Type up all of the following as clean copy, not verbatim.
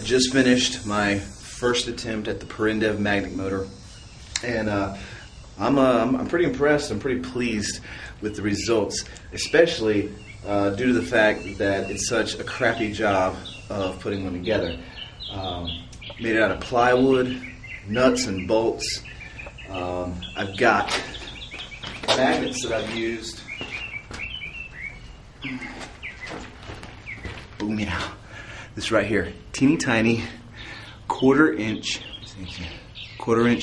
I just finished my first attempt at the Perendev magnet motor, and I'm pretty impressed. I'm pretty pleased with the results, especially due to the fact that it's such a crappy job of putting one together. Made it out of plywood, nuts and bolts. I've got magnets that I've used. Boom, yeah. This right here, teeny tiny, quarter inch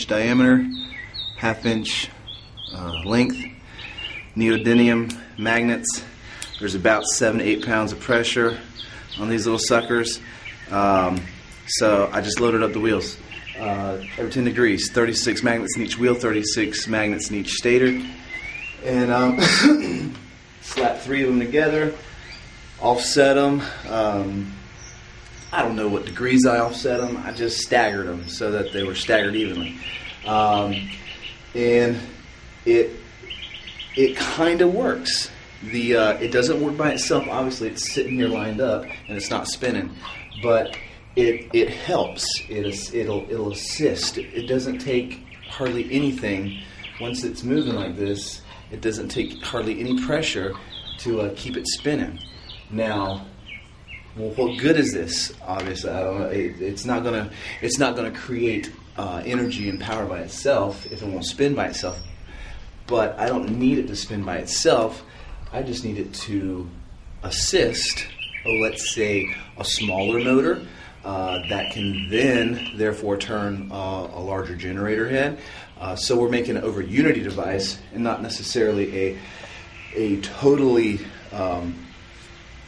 diameter, half-inch length, neodymium magnets. There's about 7 to 8 pounds of pressure on these little suckers. So I just loaded up the wheels. Every 10 degrees, 36 magnets in each wheel, 36 magnets in each stator. And slap 3 of them together, offset them. I don't know what degrees I offset them. I just staggered them so that they were staggered evenly. And it kind of works. It doesn't work by itself. Obviously, it's sitting here lined up and it's not spinning, but it helps. It'll assist. It doesn't take hardly anything. Once it's moving like this, it doesn't take hardly any pressure to keep it spinning. Now, well, what good is this? Obviously, I don't know. It's not gonna create energy and power by itself if it won't spin by itself. But I don't need it to spin by itself. I just need it to assist, let's say, a smaller motor that can then, therefore, turn a larger generator head. So we're making it over a Unity device and not necessarily a totally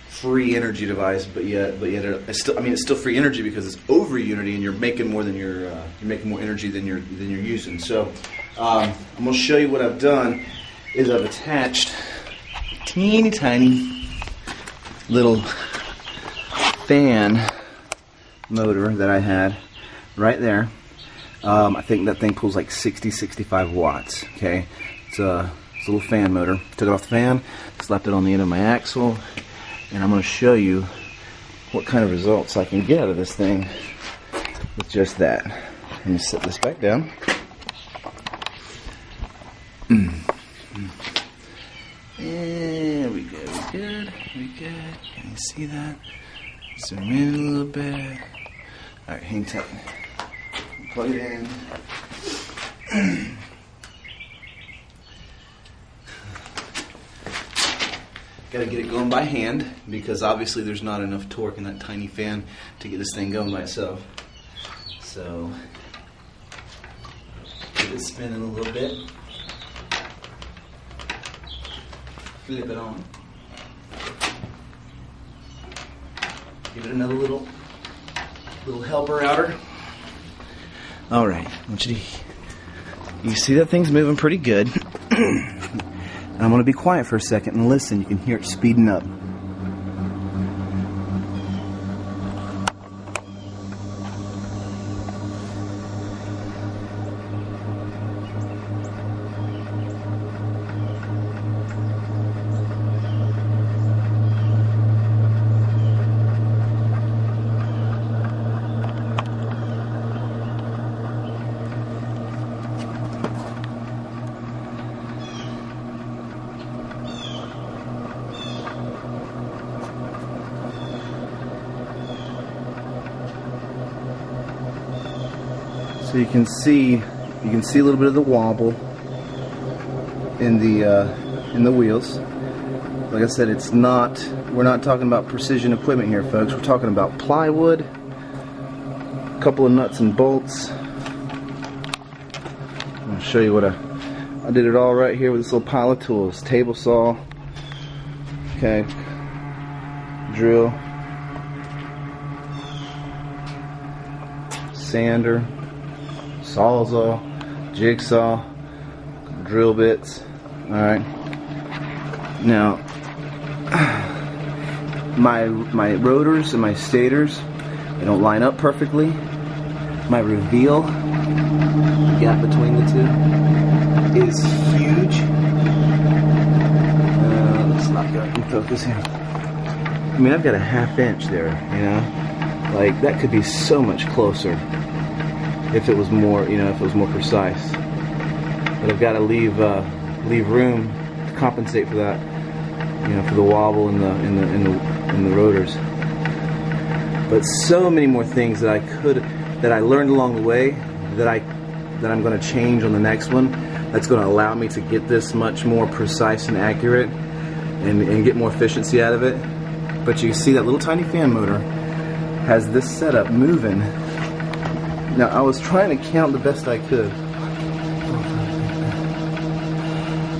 free energy device, but yet it's still free energy because it's over Unity and you're making more than you're making more energy than you're using. So I'm going to show you what I've done. Is I've attached a teeny tiny little fan motor that I had right there. I think that thing pulls like 65 watts. Okay, it's a little fan motor. Took it off the fan, slapped it on the end of my axle, and I'm going to show you what kind of results I can get out of this thing with just that. Let me set this back down. Yeah, we good. Can you see that? Zoom in a little bit. Alright, hang tight. Plug it in. Gotta get it going by hand because obviously there's not enough torque in that tiny fan to get this thing going by itself. So, get it spinning a little bit. Flip it on. Give it another little helper outer. All right, I want you see that thing's moving pretty good. I'm going to be quiet for a second and listen. You can hear it speeding up. So you can see a little bit of the wobble in the wheels. Like I said, we're not talking about precision equipment here, folks. We're talking about plywood, a couple of nuts and bolts. I'll show you what I did it all right here with this little pile of tools. Table saw, okay, drill, sander, sawzall, jigsaw, drill bits. Alright. Now, my rotors and my stators, they don't line up perfectly. My reveal, the gap between the two, is huge. Let's not go in focus here. I mean, I've got a 1/2 inch there, you know. Like, that could be so much closer if it was more, you know, if it was more precise. But I've got to leave room to compensate for that, you know, for the wobble in the rotors. But so many more things that I learned along the way that I'm going to change on the next one. That's going to allow me to get this much more precise and accurate, and get more efficiency out of it. But you can see that little tiny fan motor has this setup moving. Now, I was trying to count the best I could.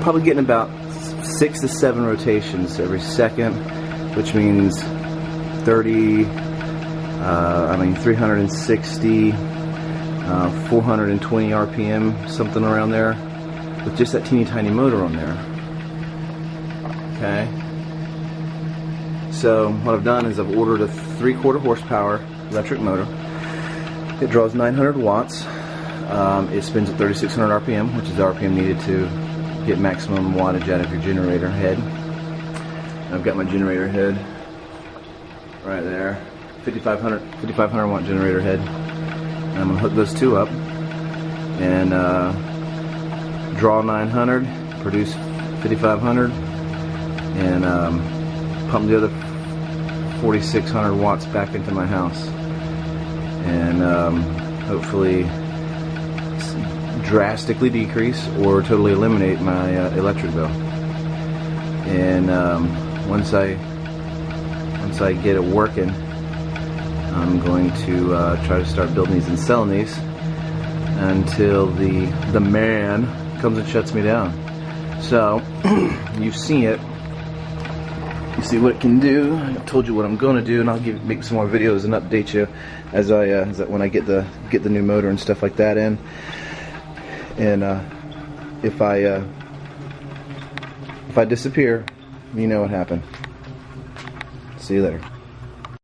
Probably getting about 6 to 7 rotations every second, which means 360, 420 RPM, something around there, with just that teeny tiny motor on there. Okay. So what I've done is I've ordered a 3/4 horsepower electric motor. It draws 900 watts. It spins at 3600 RPM, which is the RPM needed to get maximum wattage out of your generator head. And I've got my generator head right there, 5500 watt generator head. And I'm gonna hook those two up and draw 900, produce 5500, and pump the other 4600 watts back into my house, and hopefully drastically decrease or totally eliminate my electric bill. And once I get it working, I'm going to try to start building these and selling these until the man comes and shuts me down. So you've seen it. You see what it can do. I've told you what I'm going to do, and I'll make some more videos and update you as when I get the new motor and stuff like that in. And if I disappear, you know what happened. See you later.